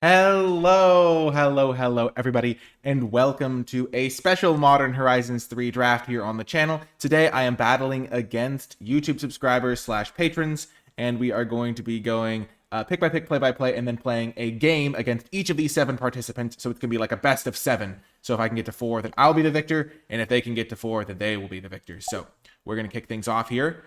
Hello, everybody, and welcome to a special Modern Horizons 3 draft here on the channel. Today, I am battling against YouTube subscribers slash patrons, and we are going to be going pick by pick, play by play, and then playing a game against each of these 7 participants. So it's going to be like a best of 7. So if I can get to 4, then I'll be the victor, and if they can get to 4, then they will be the victors. So we're going to kick things off here.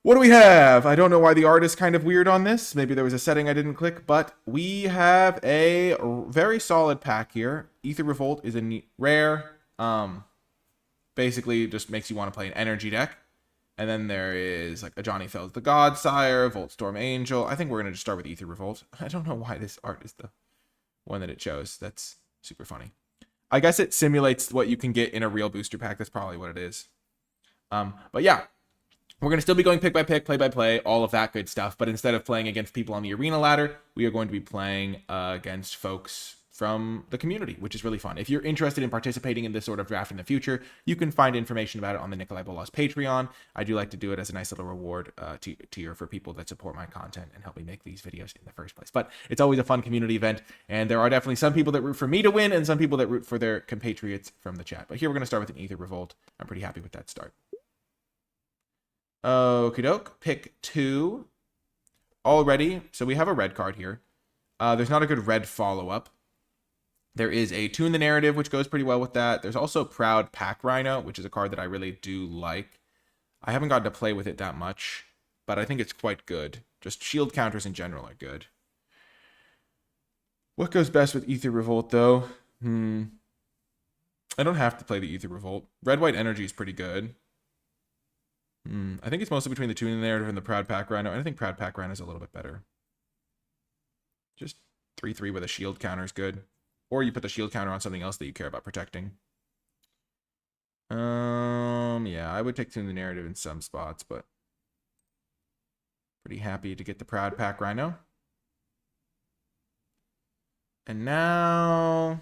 What do we have? I don't know why the art is kind of weird on this. Maybe there was a setting I didn't click, but we have a very solid pack here. Ether Revolt is a rare. Basically just makes you want to play an energy deck. And then there is like a Johnny Fells the Godsire, Voltstorm Angel. I think we're going to just start with Ether Revolt. I don't know why this art is the one that it chose. That's super funny. I guess it simulates what you can get in a real booster pack. That's probably what it is. But yeah. We're going to still be going pick by pick, play by play, all of that good stuff. But instead of playing against people on the arena ladder, we are going to be playing against folks from the community, which is really fun. If you're interested in participating in this sort of draft in the future, you can find information about it on the NicolaiBolas Patreon. I do like to do it as a nice little reward tier for people that support my content and help me make these videos in the first place. But it's always a fun community event, and there are definitely some people that root for me to win and some people that root for their compatriots from the chat. But here we're going to start with an Ether Revolt. I'm pretty happy with that start. Okie doke. Pick 2 already. So we have a red card here. There's not a good red follow-up. There is a Tune the Narrative, which goes pretty well with that. There's also Proud Pack Rhino, which is a card that I really do like. I haven't gotten to play with it that much, but I think it's quite good. Just shield counters in general are good. What goes best with Ether Revolt, though? I don't have to play the Ether Revolt. Red-White Energy is pretty good. I think it's mostly between the Tune Narrative and the Proud Pack Rhino. And I think Proud Pack Rhino is a little bit better. Just 3/3 with a shield counter is good. Or you put the shield counter on something else that you care about protecting. Yeah, I would take Tune the Narrative in some spots, but pretty happy to get the Proud Pack Rhino. And now,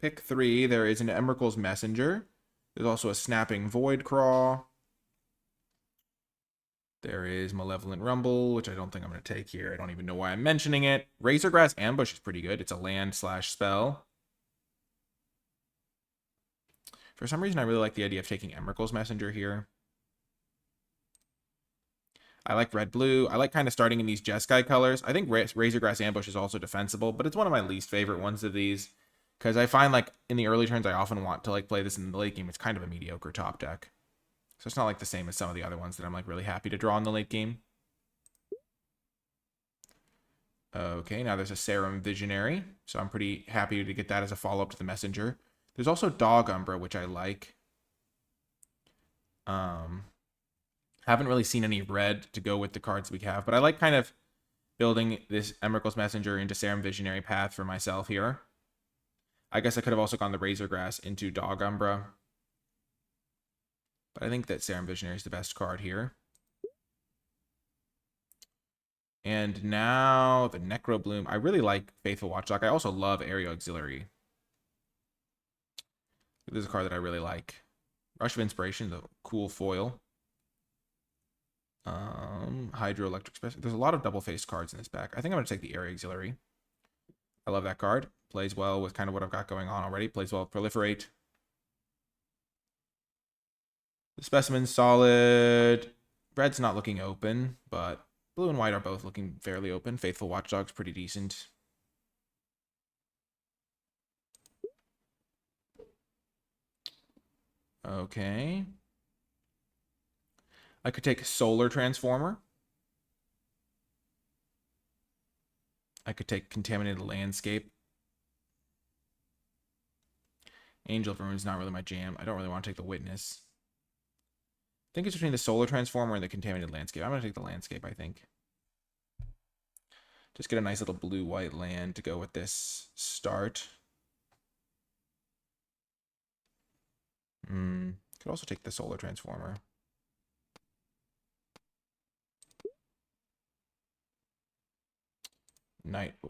pick 3. There is an Emrakul's Messenger. There's also a Snapping Void Craw. There is Malevolent Rumble, which I don't think I'm going to take here. I don't even know why I'm mentioning it. Razorgrass Ambush is pretty good. It's a land/spell. For some reason, I really like the idea of taking Emrakul's Messenger here. I like red-blue. I like kind of starting in these Jeskai colors. I think Razorgrass Ambush is also defensible, but it's one of my least favorite ones of these. Because I find like in the early turns, I often want to like play this in the late game. It's kind of a mediocre top deck. So it's not like the same as some of the other ones that I'm like really happy to draw in the late game. Okay, now there's a Serum Visionary. So I'm pretty happy to get that as a follow-up to the Messenger. There's also Dog Umbra, which I like. Haven't really seen any red to go with the cards we have, but I like kind of building this Emrakul's Messenger into Serum Visionary path for myself here. I guess I could have also gone the Razorgrass into Dog Umbra. But I think that Serum Visionary is the best card here. And now the Necrobloom. I really like Faithful Watchdog. I also love Aerial Auxiliary. This is a card that I really like. Rush of Inspiration, the cool foil. Hydroelectric Special. There's a lot of double-faced cards in this pack. I think I'm going to take the Aerial Auxiliary. I love that card. Plays well with kind of what I've got going on already. Plays well with Proliferate. The Specimen's solid. Red's not looking open, but blue and white are both looking fairly open. Faithful Watchdog's pretty decent. Okay. I could take Solar Transformer. I could take Contaminated Landscape. Angel of Ruin's not really my jam. I don't really want to take the Witness. I think it's between the Solar Transformer and the Contaminated Landscape. I'm going to take the Landscape, I think. Just get a nice little blue-white land to go with this start. Could also take the Solar Transformer.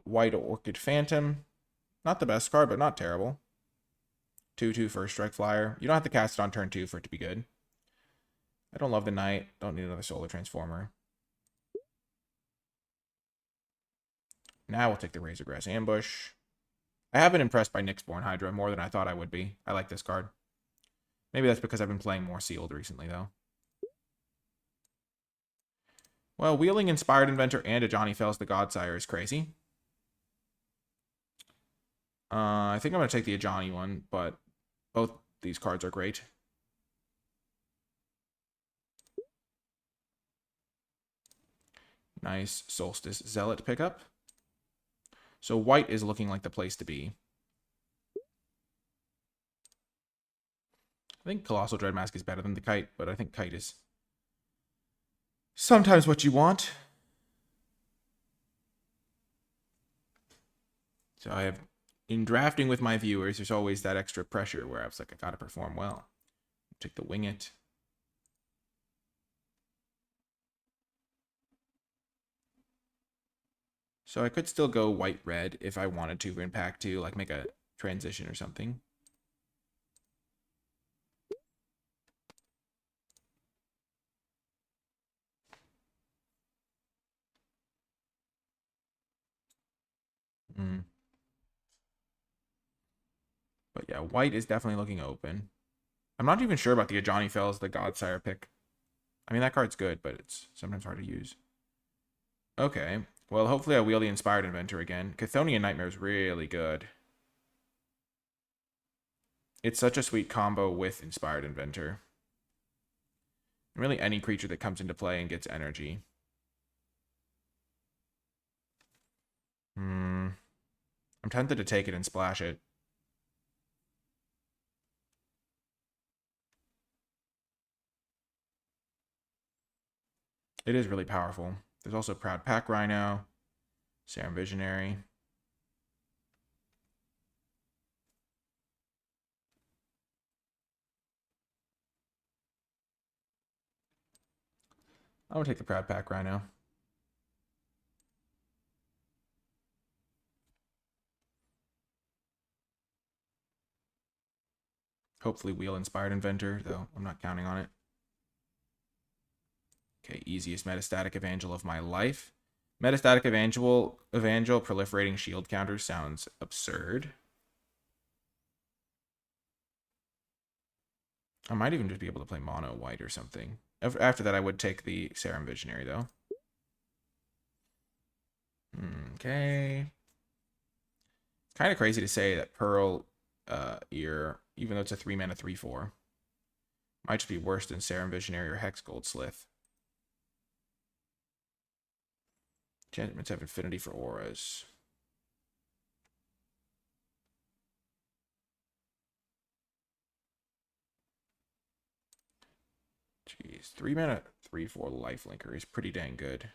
White Orchid Phantom. Not the best card, but not terrible. 2/2 first strike flyer. You don't have to cast it on turn 2 for it to be good. I don't love the Knight. Don't need another Solar Transformer. Now we'll take the Razorgrass Ambush. I have been impressed by Nyxborn Hydra more than I thought I would be. I like this card. Maybe that's because I've been playing more Sealed recently, though. Well, wheeling Inspired Inventor and a Johnny Fells the Godsire is crazy. I think I'm going to take the Ajani one, but both these cards are great. Nice Solstice Zealot pickup. So white is looking like the place to be. I think Colossal Dreadmask is better than the Kite, but I think Kite is sometimes what you want. So I have, in drafting with my viewers, there's always that extra pressure where I was like, I gotta perform well. Take the Wing It. So I could still go white-red if I wanted to in pack 2, like make a transition or something. But yeah, white is definitely looking open. I'm not even sure about the Ajani Fells, the Godsire pick. I mean, that card's good, but it's sometimes hard to use. Okay. Well, hopefully I wheel the Inspired Inventor again. Chthonian Nightmare is really good. It's such a sweet combo with Inspired Inventor. Really any creature that comes into play and gets energy. I'm tempted to take it and splash it. It is really powerful. There's also Proud Pack Rhino, Serum Visionary. I'm going to take the Proud Pack Rhino. Hopefully wheel Inspired Inventor, though I'm not counting on it. Okay, easiest Metastatic Evangel of my life. Metastatic Evangel proliferating shield counter sounds absurd. I might even just be able to play mono white or something. After that, I would take the Serum Visionary, though. Okay. It's kind of crazy to say that Pearl Ear, even though it's a 3-mana 3/4, might just be worse than Serum Visionary or Hex Gold Slith. Enchantments have Infinity for auras. Jeez, 3-mana 3/4 Lifelinker is pretty dang good.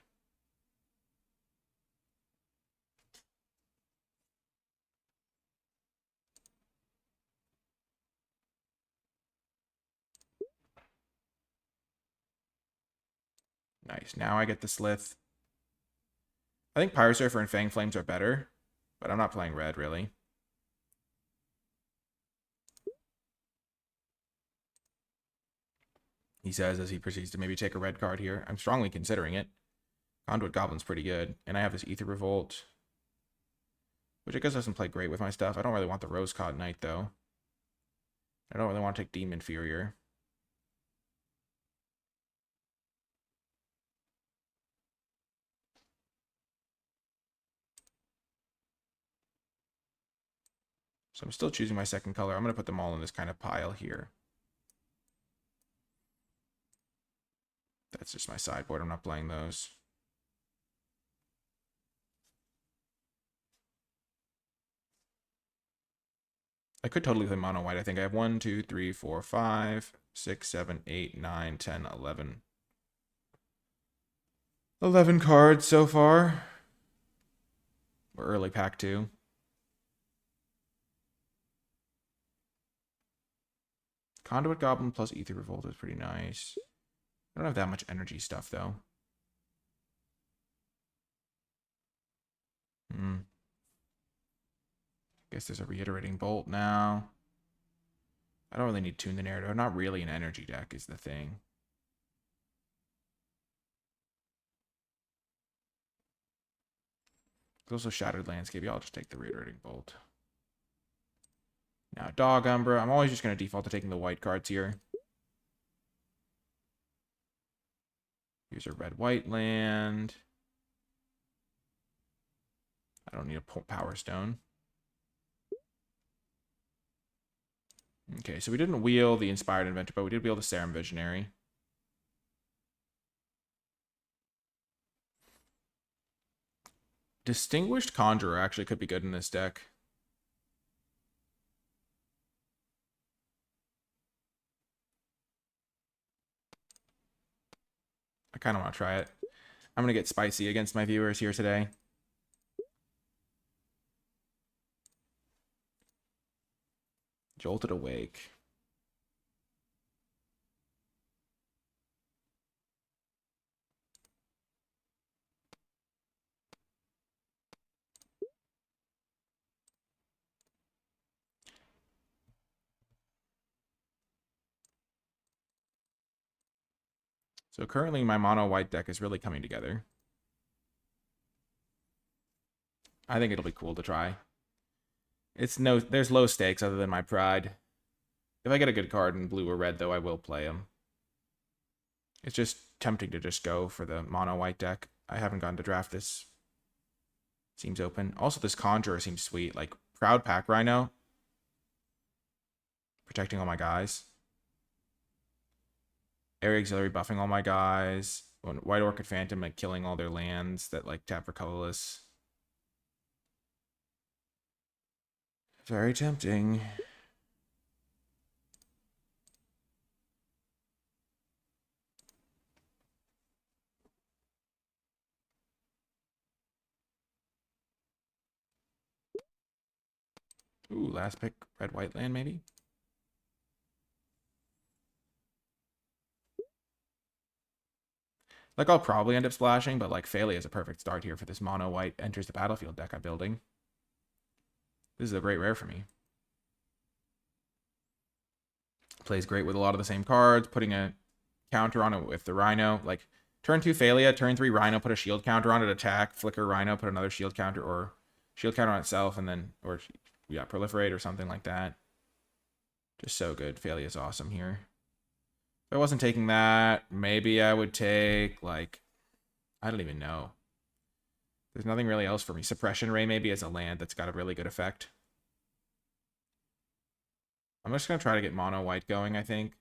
Nice. Now I get the Slith. I think Pyrosurfer and Fang Flames are better, but I'm not playing red, really. He says as he proceeds to maybe take a red card here. I'm strongly considering it. Conduit Goblin's pretty good. And I have this Aether Revolt, which I guess doesn't play great with my stuff. I don't really want the Rose Cod Knight, though. I don't really want to take Demon Inferior. So I'm still choosing my second color. I'm going to put them all in this kind of pile here. That's just my sideboard. I'm not playing those. I could totally play mono white. I think I have 1, 2, 3, 4, 5, 6, 7, 8, 9, 10, 11. 11 cards so far. We're early pack 2. Conduit Goblin plus Aether Revolt is pretty nice. I don't have that much energy stuff, though. Guess there's a Reiterating Bolt now. I don't really need Tune the Narrative. I'm not really an energy deck is the thing. There's also Shattered Landscape. Yeah, I'll just take the Reiterating Bolt. Now, Dog Umbra. I'm always just going to default to taking the white cards here. Here's a red-white land. I don't need a Power Stone. Okay, so we didn't wheel the Inspired Inventor, but we did wheel the Serum Visionary. Distinguished Conjurer actually could be good in this deck. I kind of want to try it. I'm going to get spicy against my viewers here today. Jolted Awake. So currently my mono white deck is really coming together. I think it'll be cool to try. There's low stakes other than my pride. If I get a good card in blue or red, though, I will play them. It's just tempting to just go for the mono white deck. I haven't gone to draft this. Seems open. Also, this Conjurer seems sweet. Like, Proud Pack Rhino. Protecting all my guys. Area Auxiliary buffing all my guys. White Orchid Phantom, like, killing all their lands that, like, tap for colorless. Very tempting. Ooh, last pick, red-white land, maybe? Like, I'll probably end up splashing, but, like, Phalia is a perfect start here for this mono-white enters the battlefield deck I'm building. This is a great rare for me. Plays great with a lot of the same cards, putting a counter on it with the Rhino. Like, turn 2 Phalia, turn 3 Rhino, put a shield counter on it, attack, flicker Rhino, put another shield counter, or shield counter on itself, and then, or, yeah, proliferate or something like that. Just so good. Phalia is awesome here. If I wasn't taking that, maybe I would take, like, I don't even know. There's nothing really else for me. Suppression Ray maybe as a land that's got a really good effect. I'm just going to try to get mono white going, I think.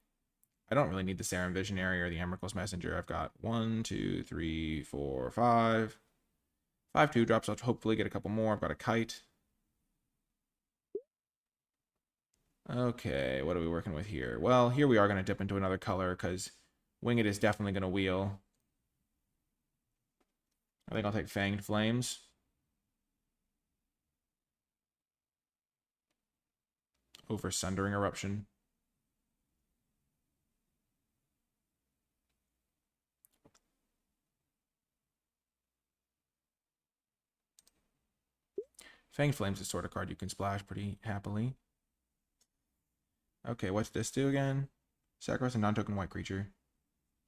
I don't really need the Serum Visionary or the Emerald's Messenger. I've got 1, 2, 3, 4, 5. 5 2-drops. I'll hopefully get a couple more. I've got a Kite. Okay, what are we working with here? Well, here we are going to dip into another color because Winged is definitely going to wheel. I think I'll take Fanged Flames. Over Sundering Eruption. Fanged Flames is the sort of card you can splash pretty happily. Okay, what's this do again? Sacrifice a non-token white creature.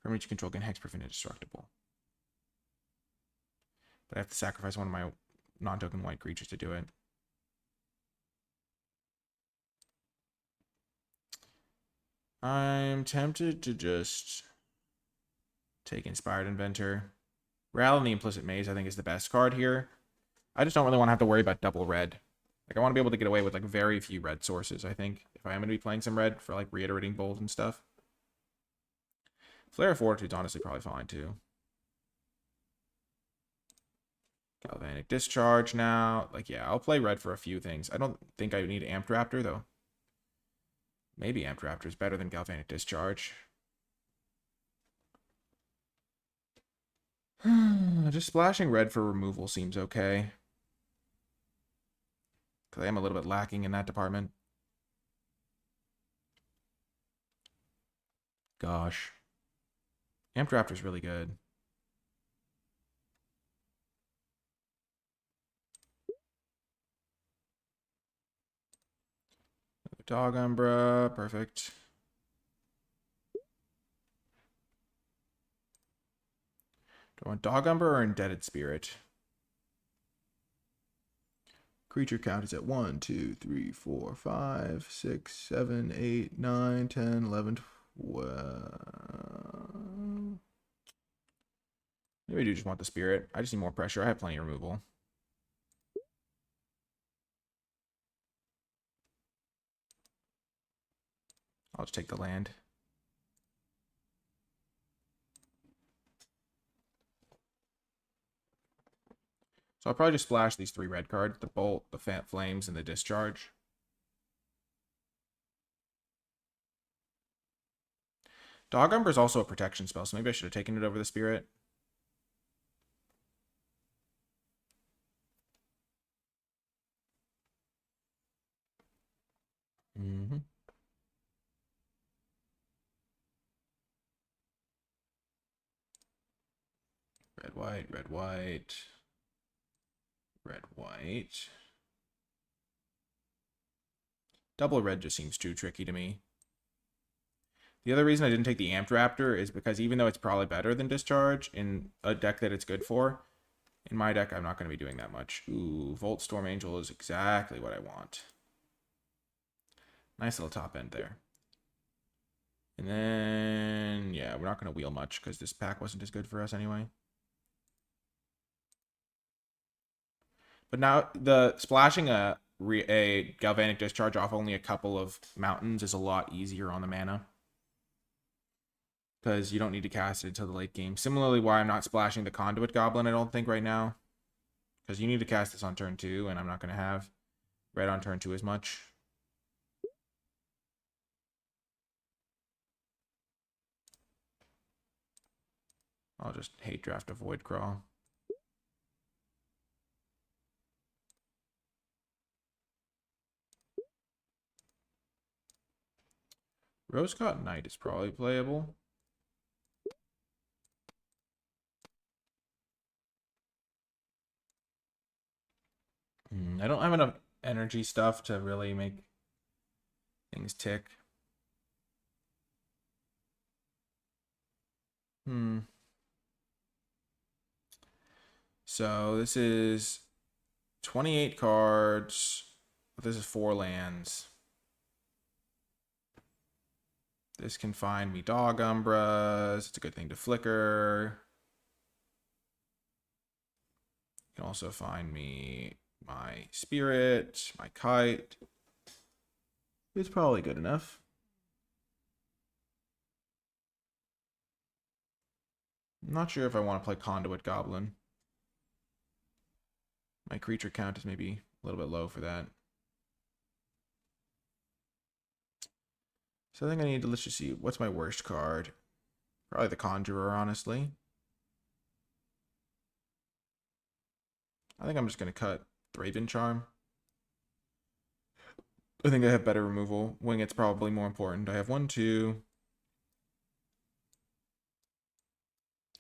Permanent you control can hexproof and indestructible. But I have to sacrifice one of my non-token white creatures to do it. I'm tempted to just take Inspired Inventor. Rattle in the Implicit Maze, I think, is the best card here. I just don't really want to have to worry about double red. Like, I want to be able to get away with, like, very few red sources, I think, if I am going to be playing some red for, like, Reiterating Bolt and stuff. Flare of Fortitude's honestly probably fine, too. Galvanic Discharge now. Like, yeah, I'll play red for a few things. I don't think I need Amped Raptor, though. Maybe Amped Raptor is better than Galvanic Discharge. Just splashing red for removal seems okay. Because I am a little bit lacking in that department. Gosh. Amped Raptor is really good. Dog Umbra, perfect. Do I want Dog Umbra or Indebted Spirit? Creature count is at 1, 2, 3, 4, 5, 6, 7, 8, 9, 10, 11, 12. Maybe I do just want the spirit. I just need more pressure. I have plenty of removal. I'll just take the land. So I'll probably just splash these 3 red cards, the Bolt, the Flames, and the Discharge. Dog Umber is also a protection spell, so maybe I should have taken it over the Spirit. Red, white, red, white. Red, white. Double red just seems too tricky to me. The other reason I didn't take the Amped Raptor is because even though it's probably better than Discharge in a deck that it's good for, in my deck, I'm not going to be doing that much. Ooh, Volt Storm Angel is exactly what I want. Nice little top end there. And then, yeah, we're not going to wheel much because this pack wasn't as good for us anyway. But now, the splashing a Galvanic Discharge off only a couple of mountains is a lot easier on the mana. Because you don't need to cast it until the late game. Similarly, why I'm not splashing the Conduit Goblin, I don't think, right now. Because you need to cast this on turn 2, and I'm not going to have red on turn 2 as much. I'll just hate draft a Void Crawl. Rose-Caught Knight is probably playable. I don't have enough energy stuff to really make things tick. So this is 28 cards. This is 4 lands. This can find me Dog Umbras. It's a good thing to flicker. You can also find me my Spirit, my Kite. It's probably good enough. I'm not sure if I want to play Conduit Goblin. My creature count is maybe a little bit low for that. So I think I need to, let's just see, what's my worst card? Probably the Conjurer, honestly. I think I'm just going to cut Raven Charm. I think I have better removal. Wing it's probably more important. I have 1, 2.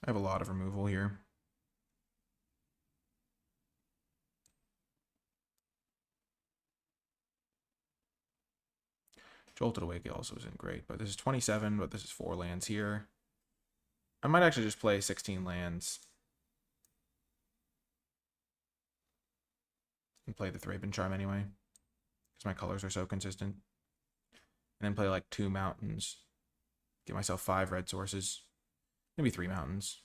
I have a lot of removal here. Jolted Awake also isn't great, but this is 27, but this is 4 lands here. I might actually just play 16 lands. And play the Thraben Charm anyway. Because my colors are so consistent. And then play like 2 mountains. Get myself 5 red sources. Maybe 3 mountains.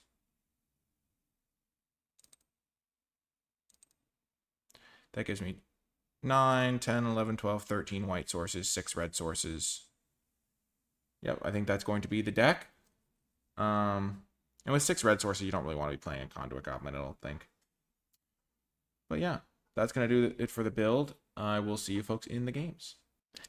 That gives me 9, 10, 11, 12, 13 white sources, 6 red sources. Yep, I think that's going to be the deck. And with 6 red sources, you don't really want to be playing a Conduit Goblin, I don't think. But yeah, that's going to do it for the build. I will see you folks in the games.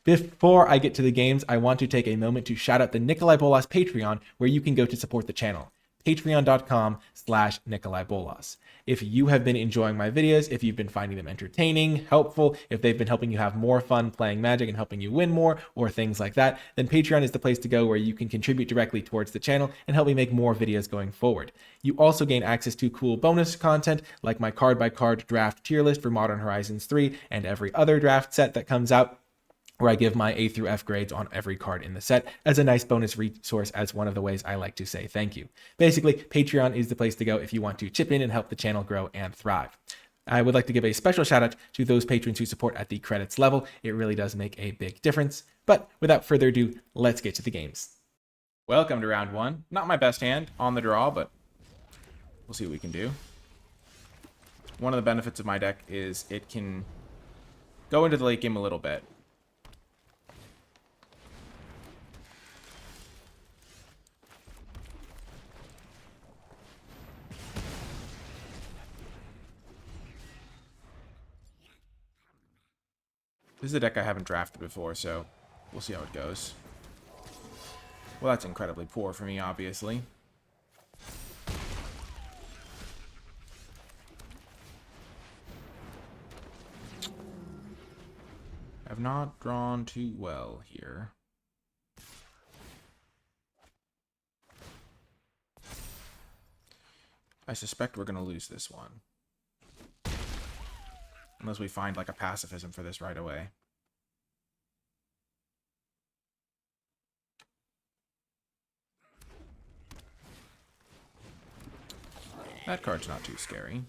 Before I get to the games, I want to take a moment to shout out the NicolaiBolas Patreon, where you can go to support the channel. Patreon.com/NicolaiBolas. If you have been enjoying my videos, if you've been finding them entertaining, helpful, if they've been helping you have more fun playing Magic and helping you win more, or things like that, then Patreon is the place to go where you can contribute directly towards the channel and help me make more videos going forward. You also gain access to cool bonus content like my card-by-card draft tier list for Modern Horizons 3 and every other draft set that comes out, where I give my A through F grades on every card in the set as a nice bonus resource, as one of the ways I like to say thank you. Basically, Patreon is the place to go if you want to chip in and help the channel grow and thrive. I would like to give a special shout out to those patrons who support at the credits level. It really does make a big difference. But without further ado, let's get to the games. Welcome to round one. Not my best hand on the draw, but we'll see what we can do. One of the benefits of my deck is it can go into the late game a little bit. This is a deck I haven't drafted before, so we'll see how it goes. Well, that's incredibly poor for me, obviously. I've not drawn too well here. I suspect we're going to lose this one. Unless we find like a pacifism for this right away. That card's not too scary.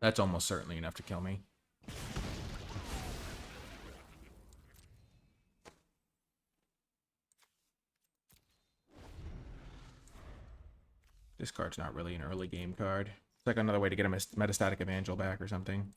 That's almost certainly enough to kill me. This card's not really an early game card. It's like another way to get a metastatic Evangel back or something.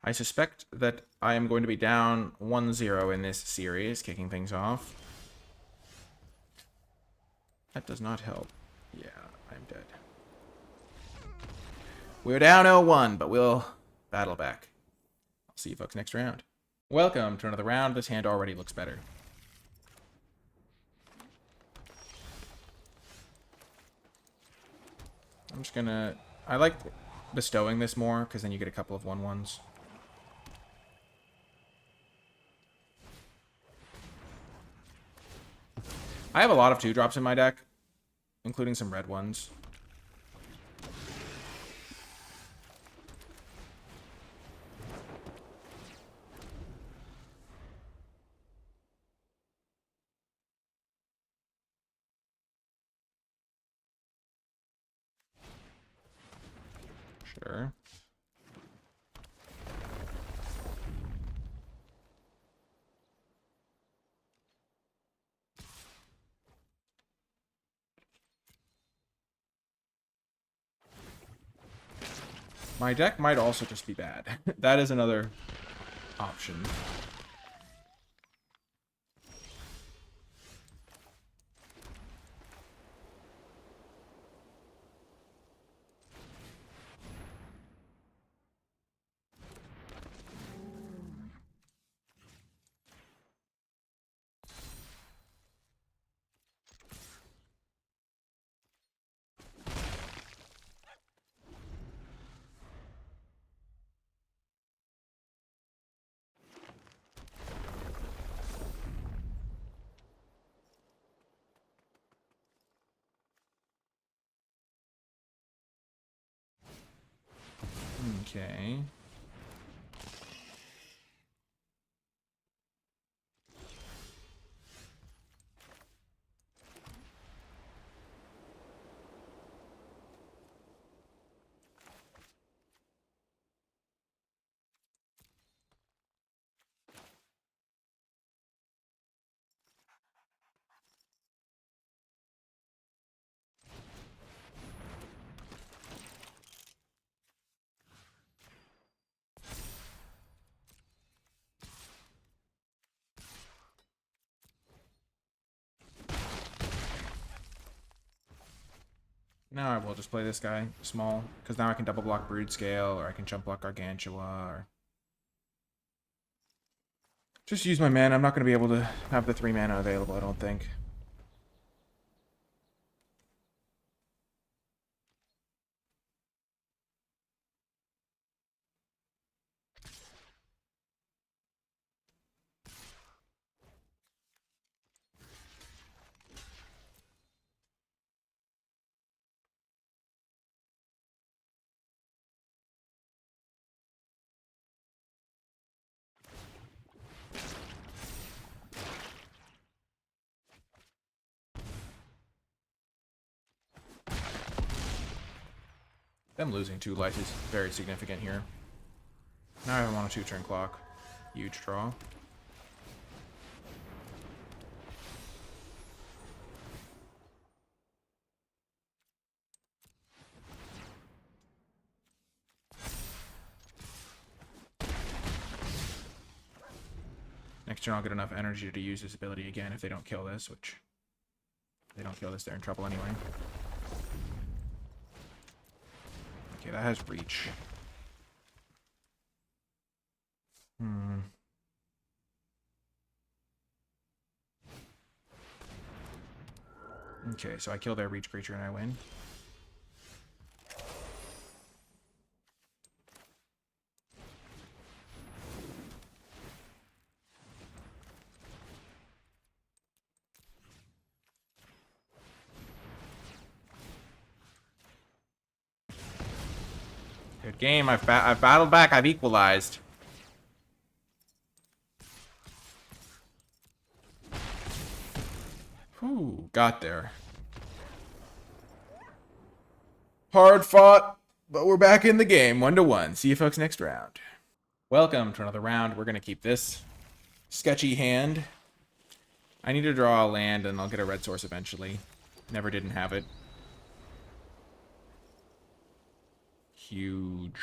I suspect that I am going to be down 1-0 in this series, kicking things off. That does not help. Yeah, I'm dead. We're down 0-1, but we'll battle back. I'll see you folks next round. Welcome to another round. This hand already looks better. I'm just gonna... I like bestowing this more, because then you get a couple of 1-1s. I have a lot of 2-drops in my deck, including some red ones. Sure. My deck might also just be bad. That is another option. Okay. Now I will just play this guy small, because now I can double block Brood Scale, or I can jump block Gargantua, or just use my mana. I'm not going to be able to have the 3 mana available, I don't think. Them losing 2 life is very significant here. Now I have him on a 2-turn clock. Huge draw. Next turn I'll get enough energy to use this ability again if they don't kill this, which... if they don't kill this, they're in trouble anyway. Okay, that has reach. Okay, so I kill their reach creature and I win. Good game. I've battled back. I've equalized. Whew, got there. Hard fought, but we're back in the game. 1-1. See you folks next round. Welcome to another round. We're going to keep this sketchy hand. I need to draw a land and I'll get a red source eventually. Never didn't have it. Huge.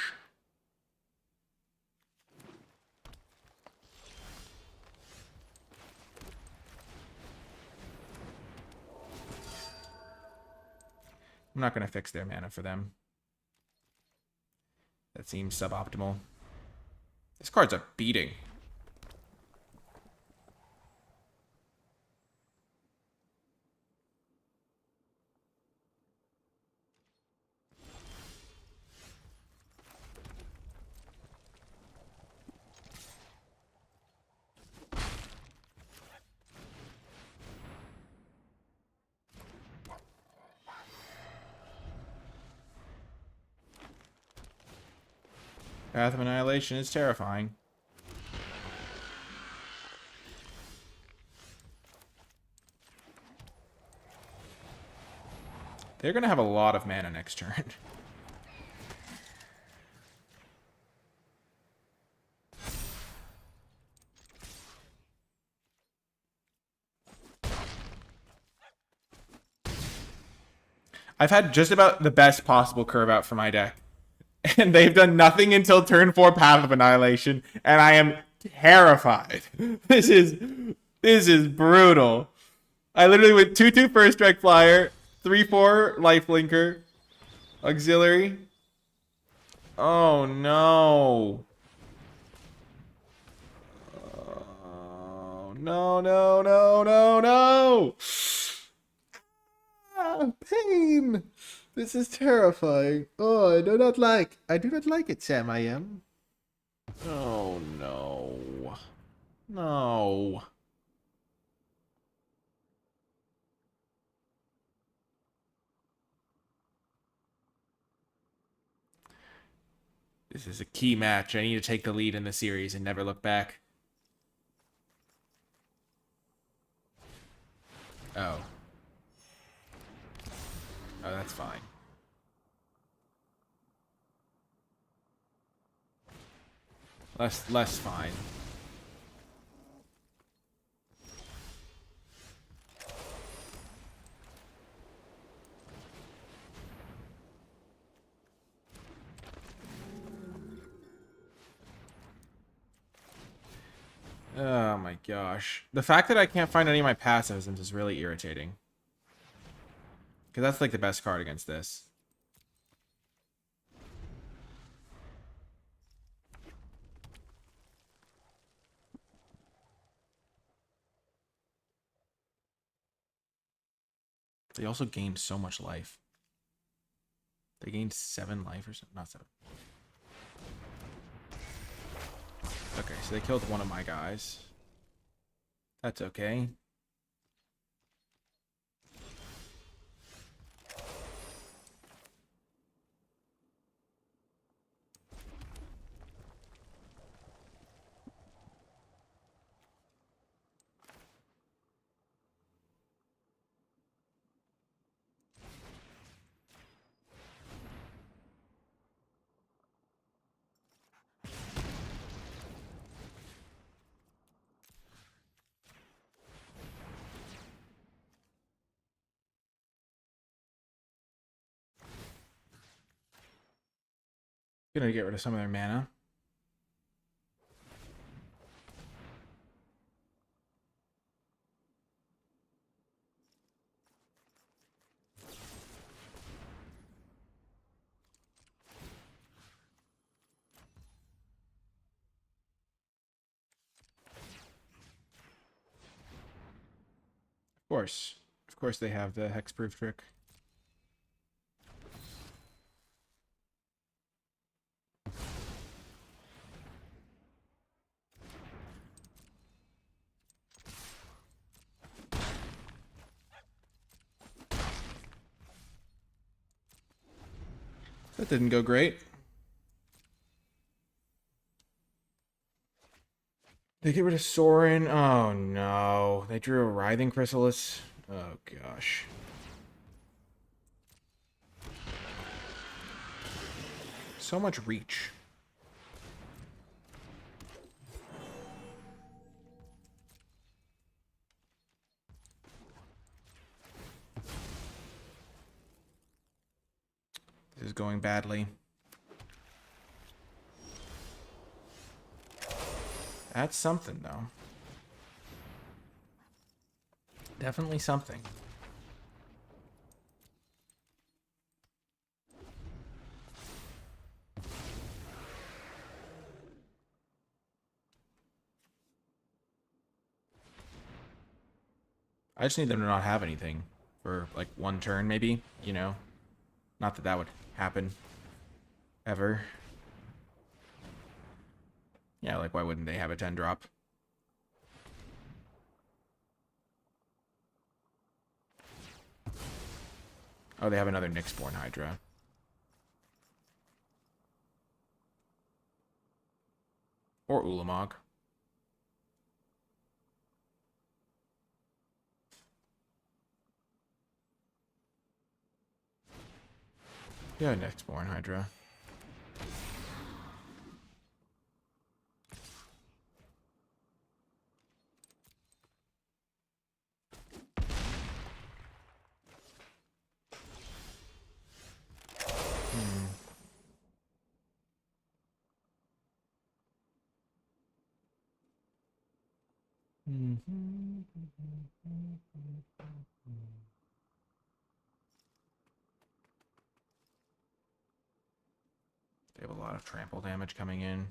I'm not going to fix their mana for them. That seems suboptimal. This card's a beating. Path of Annihilation is terrifying. They're going to have a lot of mana next turn. I've had just about the best possible curve out for my deck. And they've done nothing until turn 4 Path of Annihilation, and I am terrified. This is brutal. I literally went 2/2 first strike flyer, 3/4 lifelinker, auxiliary. Oh no. Oh, no, no, no, no, no. Ah, pain. This is terrifying. Oh, I do not like it, Sam. I am. Oh no. No. This is a key match. I need to take the lead in the series and never look back. Oh. Oh, that's fine. Less fine. Oh my gosh. The fact that I can't find any of my passives is really irritating. Because that's like the best card against this. They also gained so much life. They gained 7 life or something. Not 7. Okay, so they killed one of my guys. That's okay. Gonna get rid of some of their mana. Of course they have the hexproof trick. That didn't go great. They get rid of Sorin. Oh no. They drew a Writhing Chrysalis. Oh gosh. So much reach. This is going badly. That's something, though. Definitely something. I just need them to not have anything for, like, one turn, maybe, you know? Not that that would happen. Ever. Yeah, like, why wouldn't they have a 10-drop? Oh, they have another Nyxborn Hydra. Or Ulamog. Yeah, Nyxborn Hydra. They have a lot of trample damage coming in.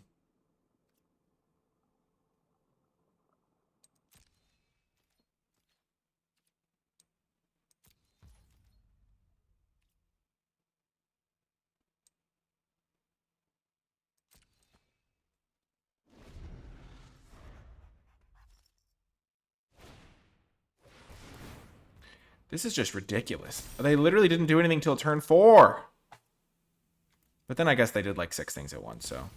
This is just ridiculous. They literally didn't do anything till turn 4. But then I guess they did like 6 things at once, so.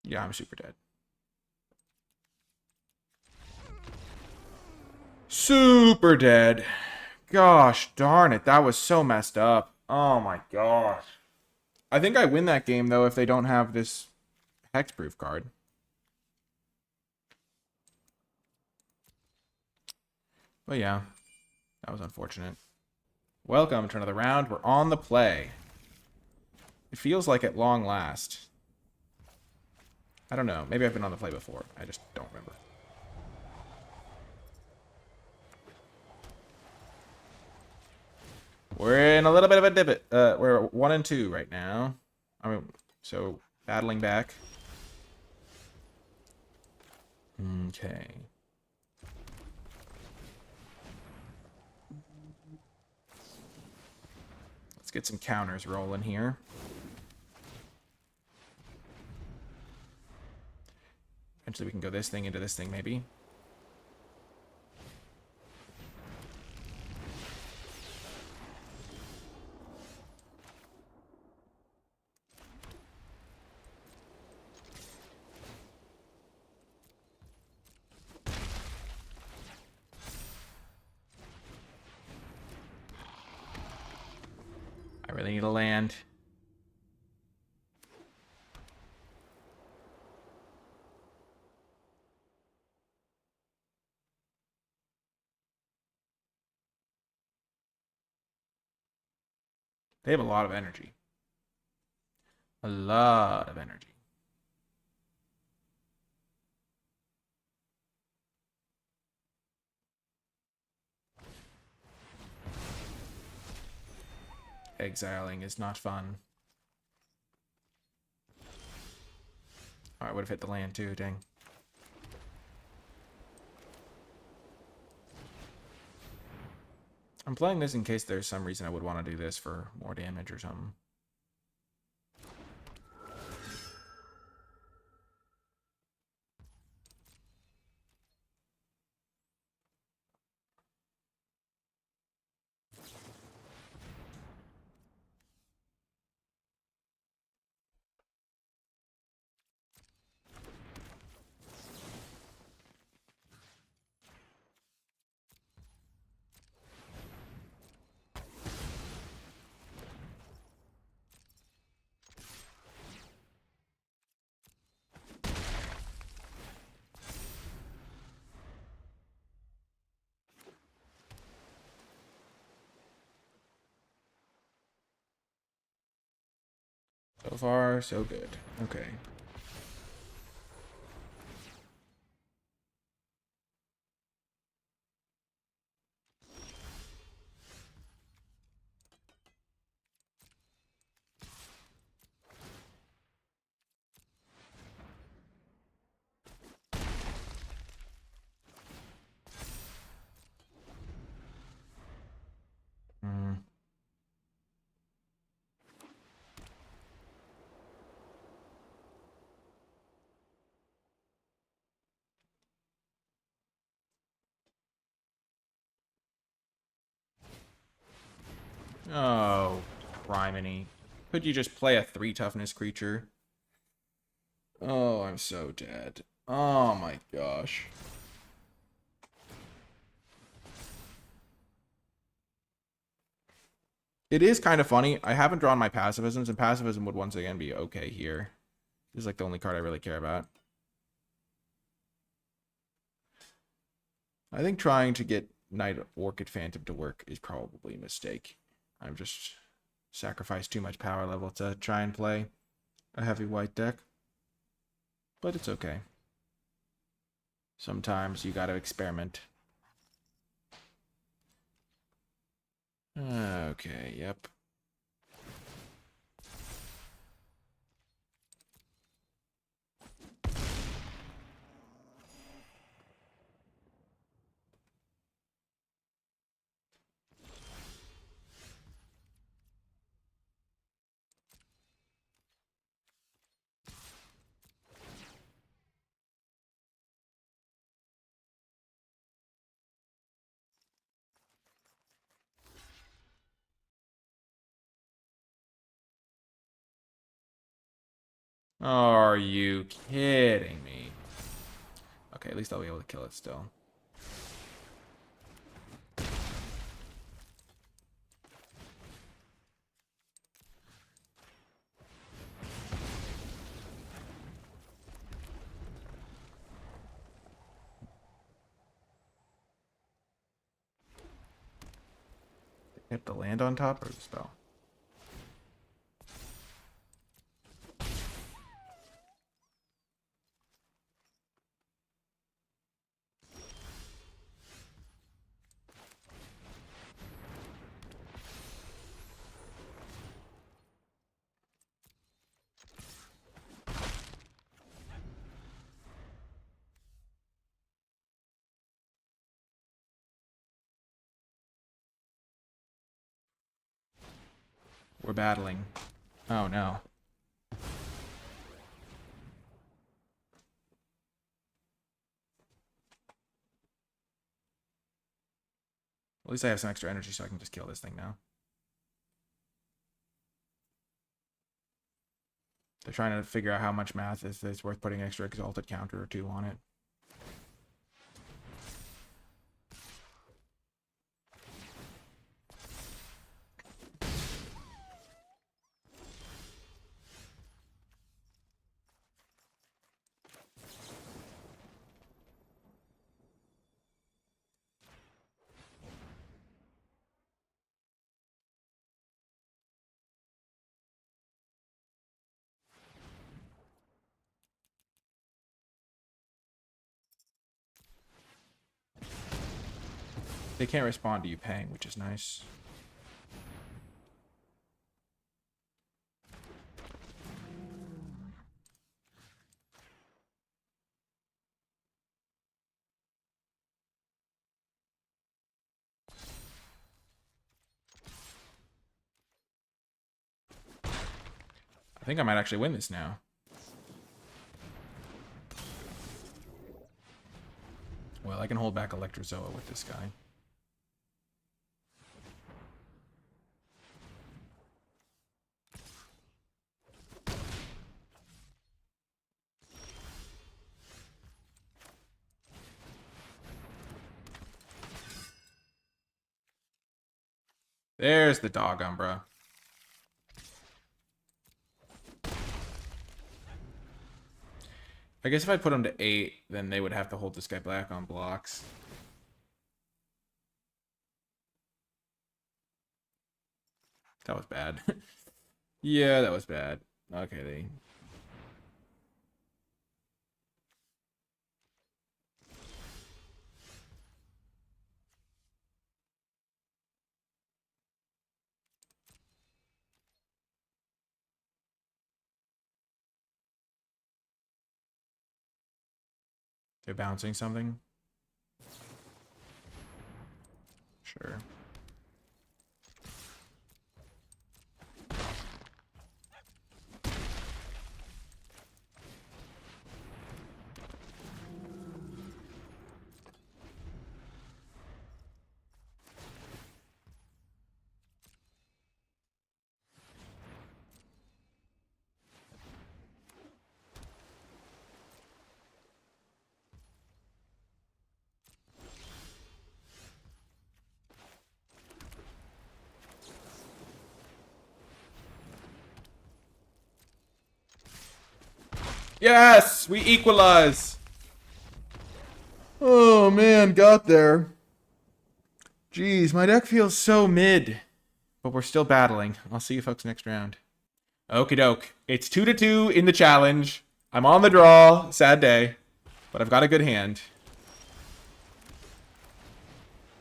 Yeah, I'm super dead. Super dead. Gosh darn it. That was so messed up. Oh my gosh. I think I win that game, though, if they don't have this hexproof card. But yeah, that was unfortunate. Welcome to another round. We're on the play. It feels like at long last. I don't know. Maybe I've been on the play before. I just don't remember. We're in a little bit of a divot. We're 1 and 2 right now. I mean, so battling back. Okay. Let's get some counters rolling here. Eventually we can go this thing into this thing, maybe. I really need a land. They have a lot of energy. A lot of energy. Exiling is not fun. Oh, I would have hit the land too, dang. I'm playing this in case there's some reason I would want to do this for more damage or something. So far, so good. Okay. Oh, criminy. Could you just play a 3 toughness creature? Oh, I'm so dead. Oh my gosh. It is kind of funny. I haven't drawn my pacifisms, and pacifism would once again be okay here. This is like the only card I really care about. I think trying to get Knight Orchid Phantom to work is probably a mistake. I've just sacrificed too much power level to try and play a heavy white deck. But it's okay. Sometimes you gotta experiment. Okay, yep. Are you kidding me? Okay, at least I'll be able to kill it still. Hit the land on top or the spell? We're battling. Oh no. At least I have some extra energy so I can just kill this thing now. They're trying to figure out how much math is it's worth putting an extra exalted counter or 2 on it. They can't respond to you paying, which is nice. I think I might actually win this now. Well, I can hold back Electrozoa with this guy. There's the dog Umbra. I guess if I put them to 8, then they would have to hold this guy back on blocks. That was bad. Yeah, that was bad. Okay, they... They're bouncing something? Sure. Yes! We equalize! Oh, man, got there. Jeez, my deck feels so mid. But we're still battling. I'll see you folks next round. Okie doke. It's 2-2 in the challenge. I'm on the draw. Sad day. But I've got a good hand.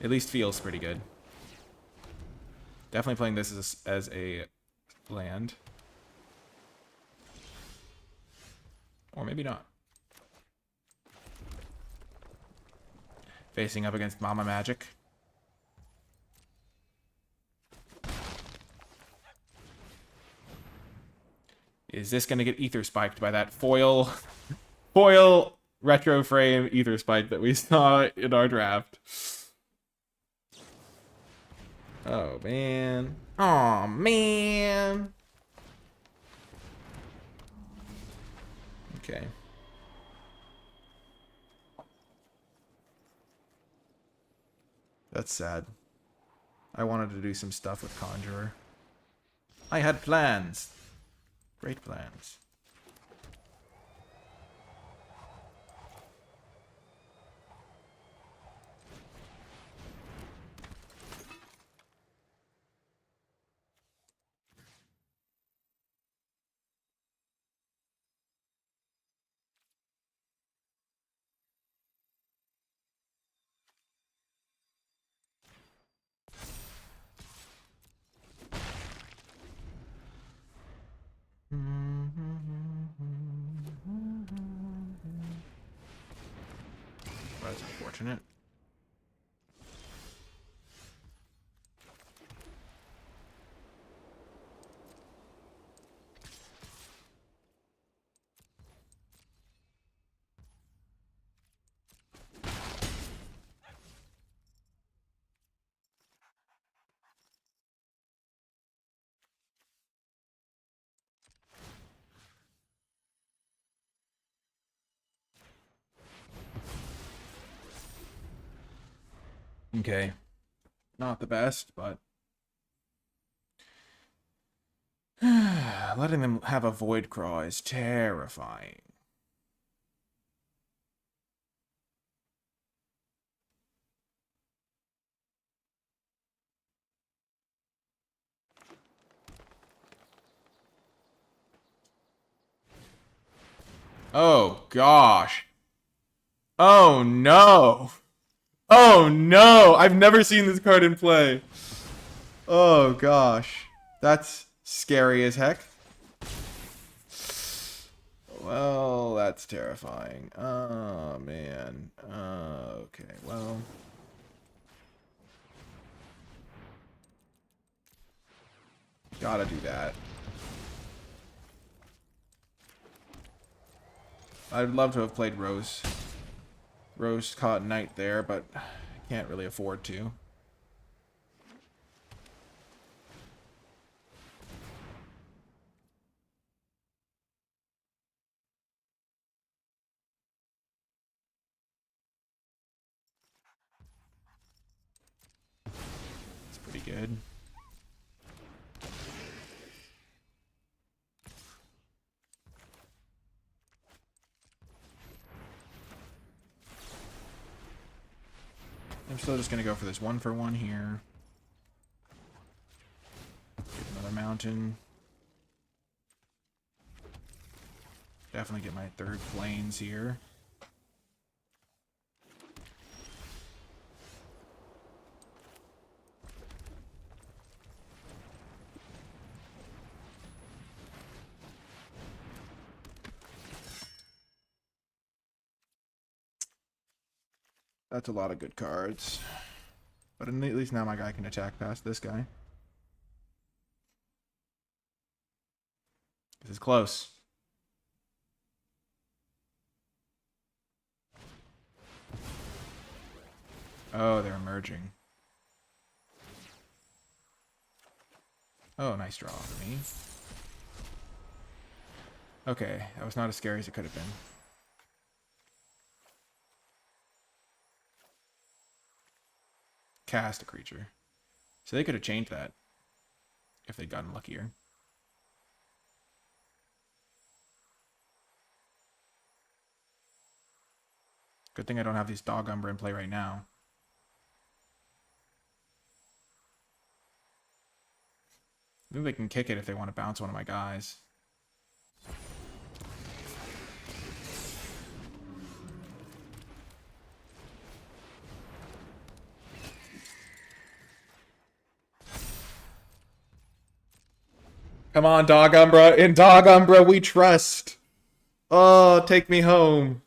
At least feels pretty good. Definitely playing this as a land. Or maybe not. Facing up against Mama Magic. Is this going to get ether spiked by that foil retro frame ether spike that we saw in our draft? Oh, man. Oh, man. Okay. That's sad. I wanted to do some stuff with Conjurer. I had plans. Great plans. that's unfortunate. Okay. Not the best, but letting them have a Void Craw is terrifying. Oh, gosh. Oh, no. Oh, no. I've never seen this card in play. Oh, gosh. That's scary as heck. Well, that's terrifying. Oh, man. Okay, well. Gotta do that. I'd love to have played Rose Caught Knight there, but I can't really afford to. It's pretty good. I'm still just gonna go for this 1-for-1 here. Get another mountain. Definitely get my third plains here. That's a lot of good cards. But at least now my guy can attack past this guy. This is close. Oh, they're emerging. Oh, nice draw for me. Okay, that was not as scary as it could have been. Cast a creature. So they could have changed that if they'd gotten luckier. Good thing I don't have these Dog Umbra in play right now. Maybe they can kick it if they want to bounce one of my guys. Come on, Dog Umbra. In Dog Umbra, we trust. Oh, take me home.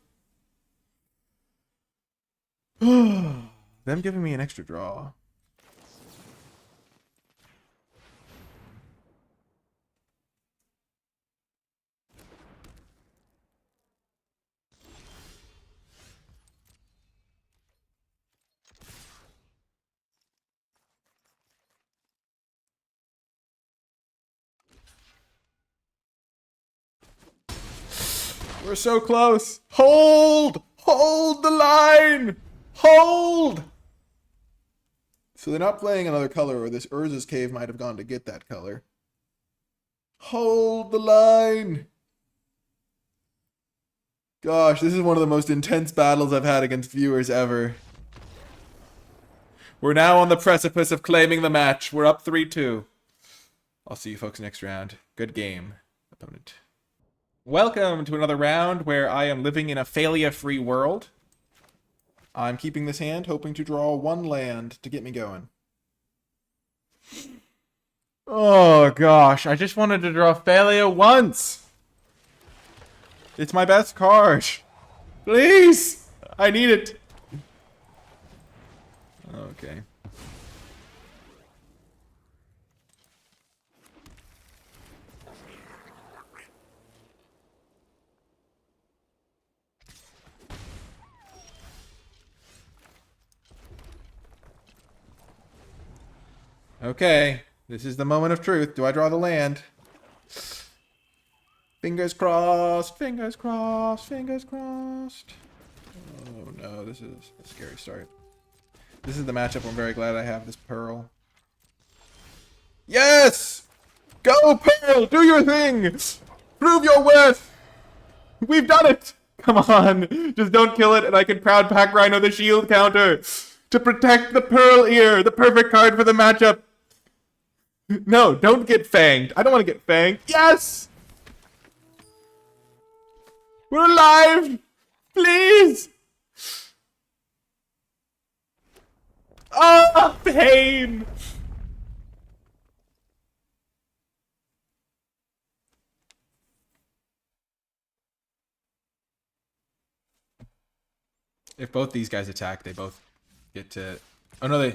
Them giving me an extra draw. We're so close. Hold! Hold the line! Hold! So they're not playing another color, or this Urza's Cave might have gone to get that color. Hold the line! Gosh, this is one of the most intense battles I've had against viewers ever. We're now on the precipice of claiming the match. We're up 3-2. I'll see you folks next round. Good game, opponent. Welcome to another round where I am living in a failure-free world. I'm keeping this hand, hoping to draw one land to get me going. Oh gosh, I just wanted to draw failure once. It's my best card. Please, I need it. Okay. Okay. This is the moment of truth. Do I draw the land? Fingers crossed. Fingers crossed. Fingers crossed. Oh no, this is a scary start. This is the matchup I'm very glad I have this Pearl. Yes! Go, Pearl! Do your thing! Prove your worth! We've done it! Come on! Just don't kill it and I can proud pack Rhino the shield counter! To protect the Pearl Ear! The perfect card for the matchup! No, don't get fanged. I don't want to get fanged. Yes! We're alive! Please! Oh, pain! If both these guys attack, they both get to... Oh, no,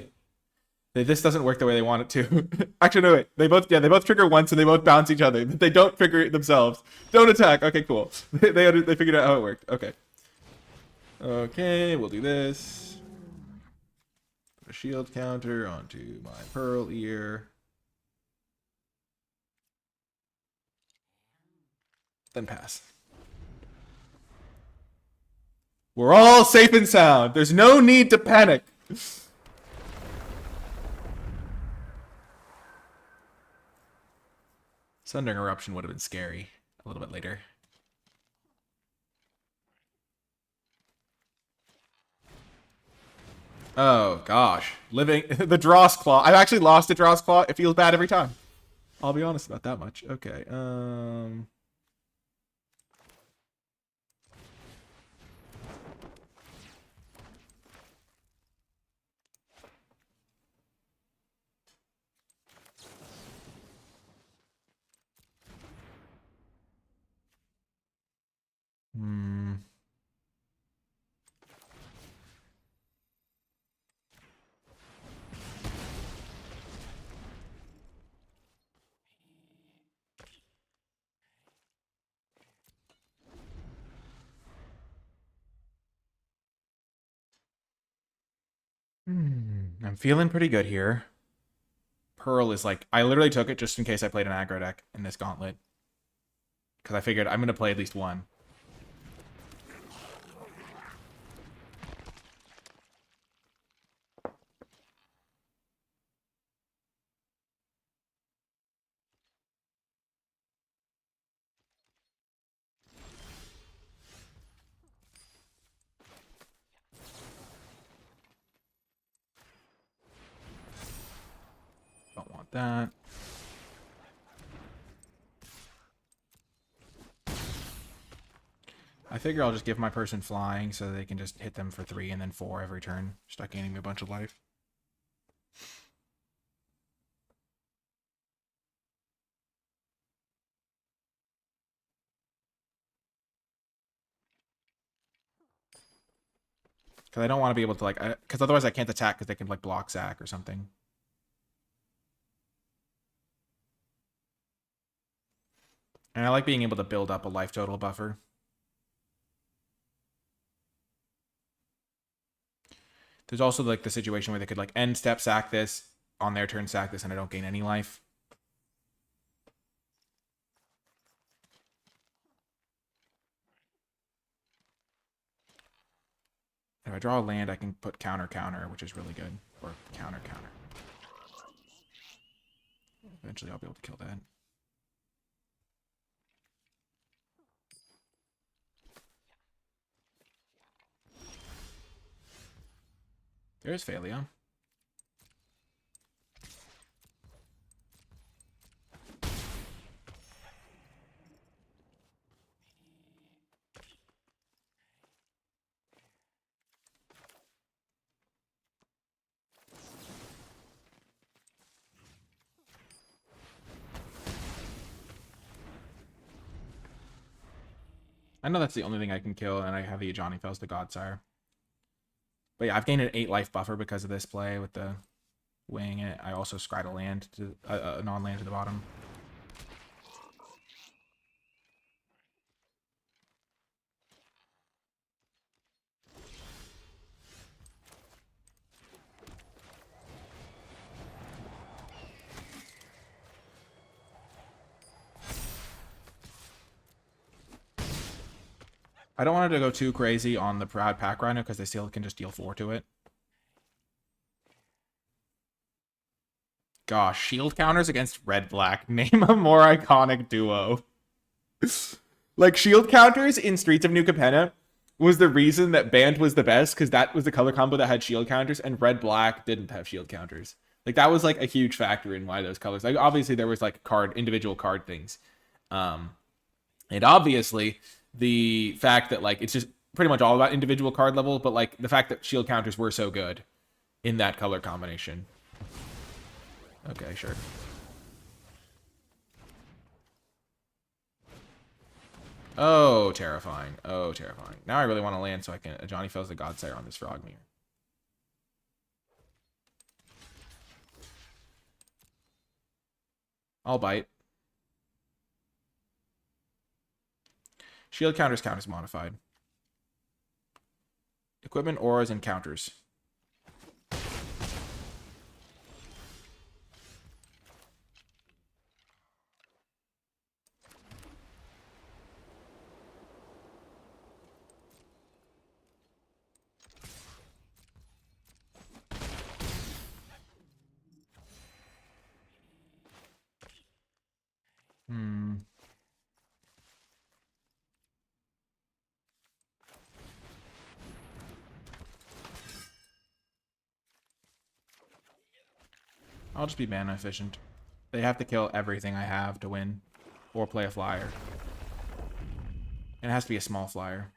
this doesn't work the way they want it to. Actually, no, wait. They both trigger once and they both bounce each other. They don't trigger it themselves. Don't attack. Okay, cool. They figured out how it worked. Okay. Okay, we'll do this. Put a shield counter onto my Pearl Ear. Then pass. We're all safe and sound. There's no need to panic. Sundering Eruption would have been scary a little bit later. Oh, gosh. Living... the Dross Claw. I've actually lost a Dross Claw. It feels bad every time. I'll be honest about that much. Okay, I'm feeling pretty good here. Pearl is like... I literally took it just in case I played an aggro deck in this gauntlet. Because I figured I'm going to play at least one. Don't want that. I figure I'll just give my person flying so they can just hit them for 3 and then 4 every turn. Start gaining me a bunch of life. Because I don't want to be able to, like... Because otherwise I can't attack because they can, like, block Zac or something. And I like being able to build up a life total buffer. There's also, like, the situation where they could, like, end step sack this, on their turn sack this, and I don't gain any life. If I draw a land, I can put counter, counter, which is really good. Or counter, counter. Eventually I'll be able to kill that. There's Failure. I know that's the only thing I can kill, and I have the Ajani Fells the Godsire. But yeah, I've gained an 8 life buffer because of this play with the weighing it. I also scryed a land to a non-land to the bottom. I don't want it to go too crazy on the Proud Pack Rhino because they still can just deal 4 to it. Gosh, shield counters against red-black. Name a more iconic duo. Like, shield counters in Streets of New Capenna was the reason that Band was the best, because that was the color combo that had shield counters, and red-black didn't have shield counters. Like, that was, like, a huge factor in why those colors... Like, obviously, there was, like, individual card things. And obviously, the fact that, like, it's just pretty much all about individual card level, but, like, the fact that shield counters were so good in that color combination. Okay, sure. Oh, terrifying. Oh, terrifying. Now I really want to land so I can... Johnny Fells the Godsire on this Frogmere. I'll bite. Shield counters count as modified. Equipment, auras, and counters. I'll just be mana efficient. They have to kill everything I have to win. Or play a flyer. And it has to be a small flyer.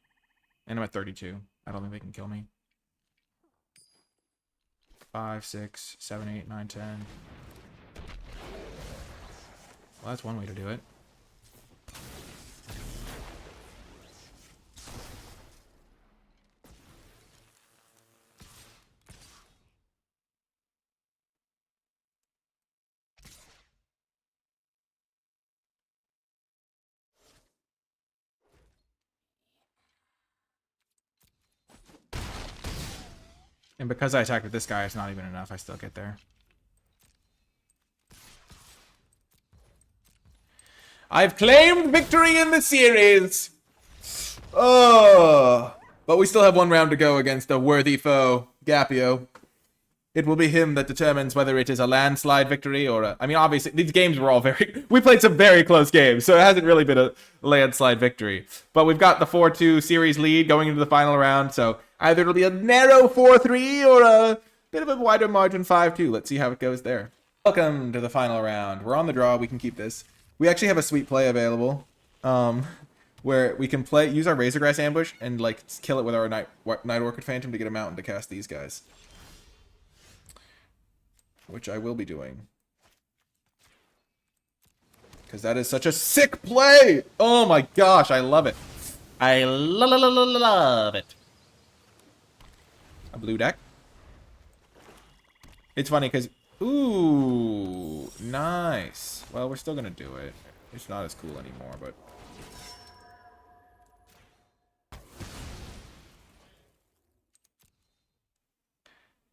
And I'm at 32. I don't think they can kill me. 5, 6, 7, 8, 9, 10. Well, that's one way to do it. And because I attacked with this guy, it's not even enough. I still get there. I've claimed victory in the series! Oh! But we still have one round to go against a worthy foe, Gapio. It will be him that determines whether it is a landslide victory or a... I mean, obviously, these games were all very... We played some very close games, so it hasn't really been a landslide victory. But we've got the 4-2 series lead going into the final round, so either it'll be a narrow 4-3 or a bit of a wider margin 5-2. Let's see how it goes there. Welcome to the final round. We're on the draw. We can keep this. We actually have a sweet play available, where we can use our Razorgrass ambush and like kill it with our Night Orchid Phantom to get a mountain to cast these guys, which I will be doing because that is such a sick play. Oh my gosh, I love it. I love it. A blue deck. It's funny because ooh, nice. Well, we're still gonna do it. It's not as cool anymore, but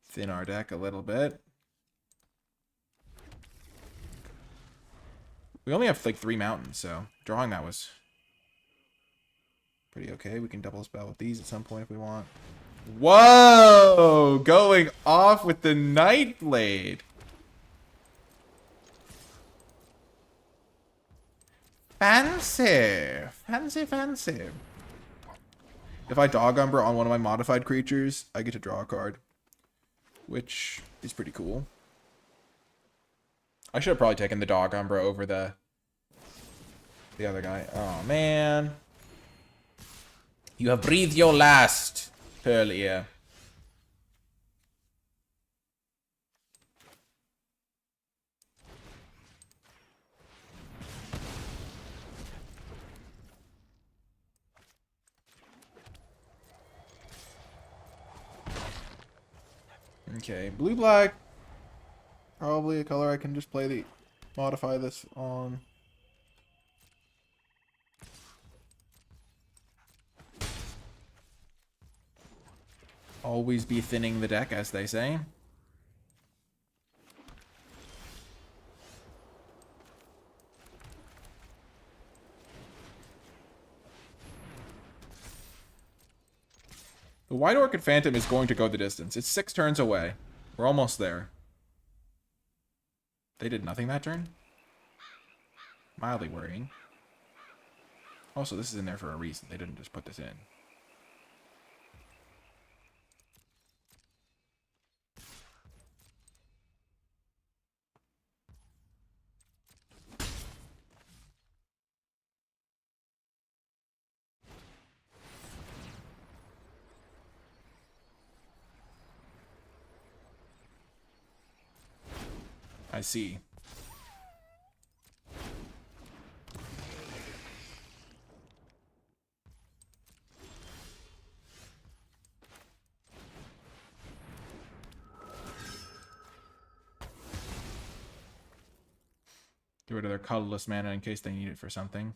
thin our deck a little bit. We only have like 3 mountains, so drawing that was pretty okay. We can double spell with these at some point if we want. Whoa! Going off with the Nightblade. Fancy. Fancy, fancy. If I Dog Umber on one of my modified creatures, I get to draw a card, which is pretty cool. I should have probably taken the Dog Umbra over the other guy. Oh, man. You have breathed your last, Pearl-Ear. Okay, blue-black. Probably a color I can just play the... modify this on. Always be thinning the deck, as they say. The White Orchid Phantom is going to go the distance. It's 6 turns away. We're almost there. They did nothing that turn? Mildly worrying. Also, this is in there for a reason. They didn't just put this in. I see. Get rid of their colorless mana in case they need it for something.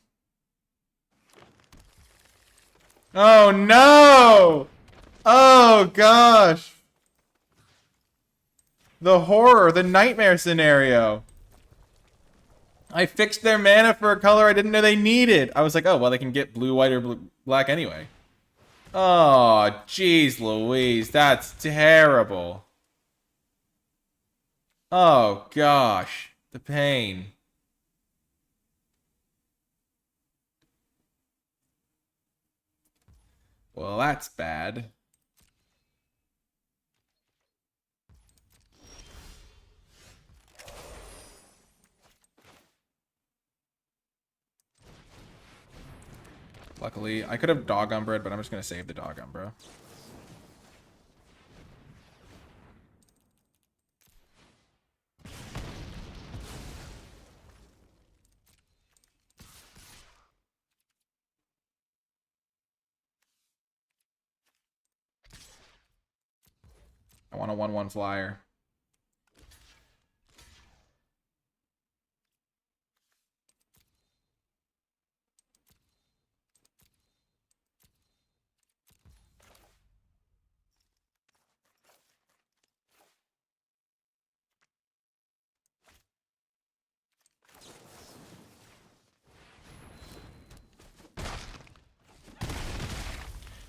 Oh no! Oh gosh! The horror, the nightmare scenario. I fixed their mana for a color I didn't know they needed. I was like, oh, well, they can get blue, white, or blue, black anyway. Oh, jeez Louise, that's terrible. Oh, gosh. The pain. Well, that's bad. Luckily, I could have Dog Umbred, but I'm just going to save the Dog Umbra. I want a 1/1 flyer.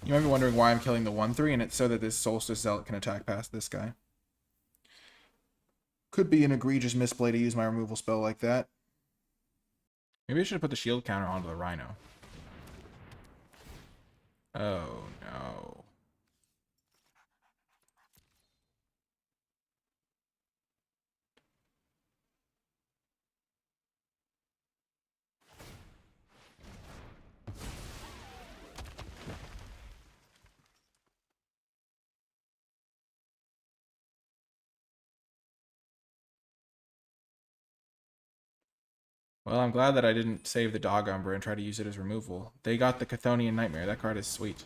You might be wondering why I'm killing the 1/3, and it's so that this Solstice Zealot can attack past this guy. Could be an egregious misplay to use my removal spell like that. Maybe I should have put the shield counter onto the Rhino. Oh, no. Well, I'm glad that I didn't save the Dog Umbra and try to use it as removal. They got the Chthonian Nightmare. That card is sweet.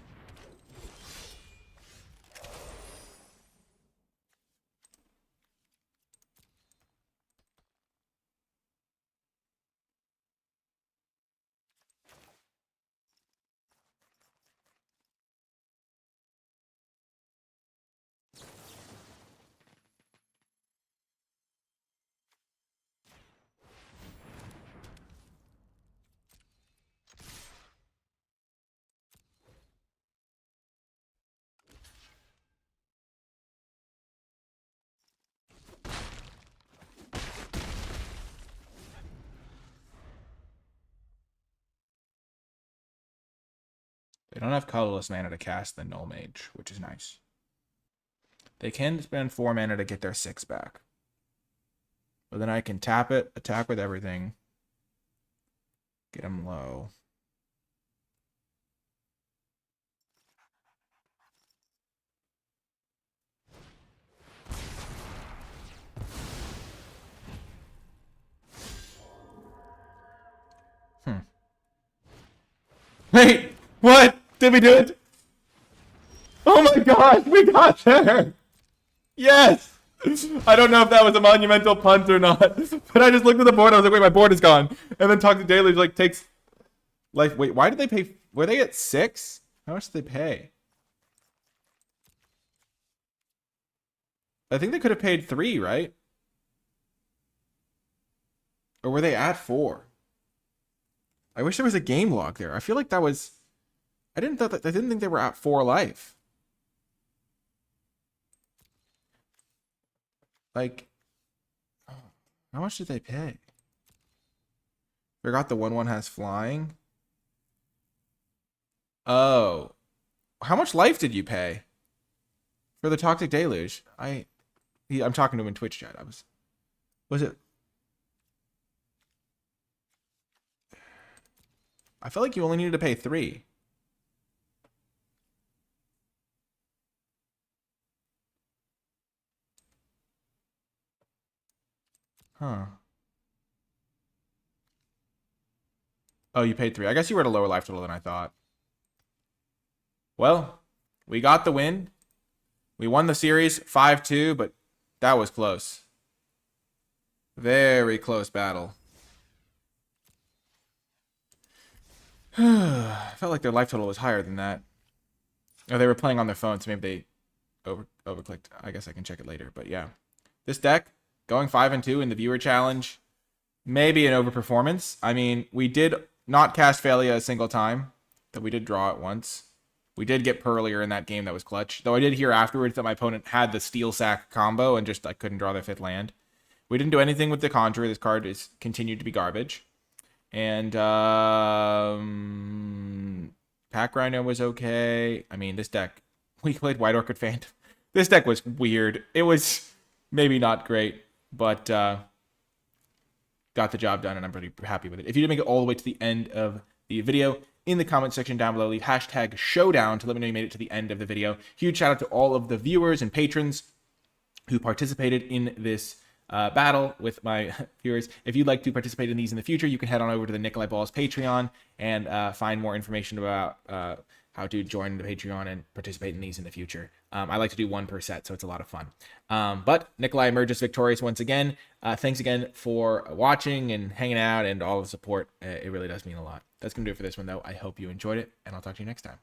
They don't have colorless mana to cast the Null Mage, which is nice. They can spend 4 mana to get their 6 back. But then I can tap it, attack with everything, get them low. Wait, what? Did we do it? Oh my gosh, we got there! Yes! I don't know if that was a monumental punt or not, but I just looked at the board. I was like, wait, my board is gone. And then Toxic Deluge like takes life. Wait, why did they pay? Were they at 6? How much did they pay? I think they could have paid 3, right? Or were they at 4? I wish there was a game log there. I feel like that was. I didn't think they were at 4 life. Like, how much did they pay? Forgot the 1/1 has flying. Oh, how much life did you pay for the Toxic Deluge? I'm talking to him in Twitch chat. Was it? I felt like you only needed to pay 3. Huh. Oh, you paid 3. I guess you were at a lower life total than I thought. Well, we got the win. We won the series 5-2, but that was close. Very close battle. I felt like their life total was higher than that. Oh, they were playing on their phone, so maybe they overclicked. I guess I can check it later. But yeah, this deck going 5-2 in the viewer challenge, maybe an overperformance. I mean, we did not cast Failure a single time, though we did draw it once. We did get Pearlier in that game that was clutch, though I did hear afterwards that my opponent had the Steel Sack combo and just I couldn't draw their 5th land. We didn't do anything with the Conjurer. This card is continued to be garbage. And Pack Rhino was okay. I mean, this deck, we played White Orchid Phantom. This deck was weird. It was maybe not great, but got the job done, and I'm pretty happy with it. If you didn't make it all the way to the end of the video, in the comment section down below, leave hashtag Showdown to let me know you made it to the end of the video. Huge shout out to all of the viewers and patrons who participated in this battle with my viewers. If you'd like to participate in these in the future, you can head on over to the NicolaiBolas Patreon and find more information about how to join the Patreon and participate in these in the future. I like to do 1 per set, so it's a lot of fun. But Nicolai emerges victorious once again. Thanks again for watching and hanging out and all the support. It really does mean a lot. That's going to do it for this one, though. I hope you enjoyed it, and I'll talk to you next time.